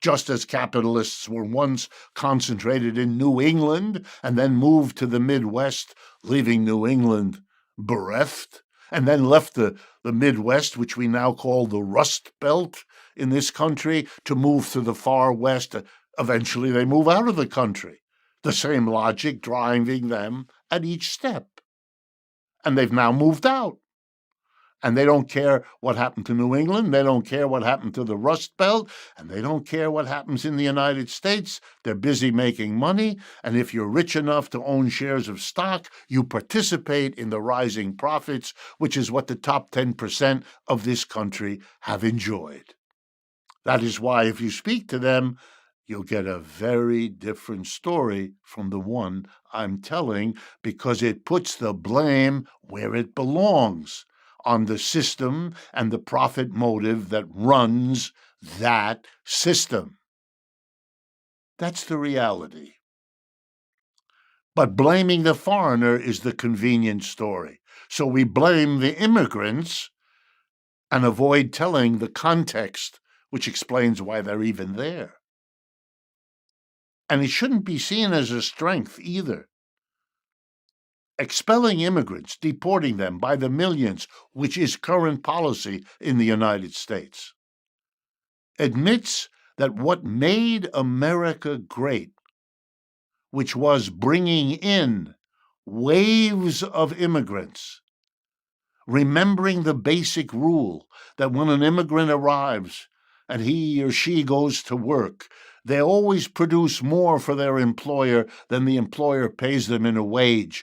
just as capitalists were once concentrated in New England and then moved to the Midwest, leaving New England bereft, and then left the Midwest, which we now call the Rust Belt in this country, to move to the far West. Eventually, they move out of the country. The same logic driving them at each step. And they've now moved out. And they don't care what happened to New England. They don't care what happened to the Rust Belt. And they don't care what happens in the United States. They're busy making money. And if you're rich enough to own shares of stock, you participate in the rising profits, which is what the top 10% of this country have enjoyed. That is why if you speak to them, you'll get a very different story from the one I'm telling, because it puts the blame where it belongs, on the system and the profit motive that runs that system. That's the reality. But blaming the foreigner is the convenient story. So we blame the immigrants and avoid telling the context, which explains why they're even there. And it shouldn't be seen as a strength either. Expelling immigrants, deporting them by the millions, which is current policy in the United States, admits that what made America great, which was bringing in waves of immigrants, remembering the basic rule that when an immigrant arrives and he or she goes to work, they always produce more for their employer than the employer pays them in a wage.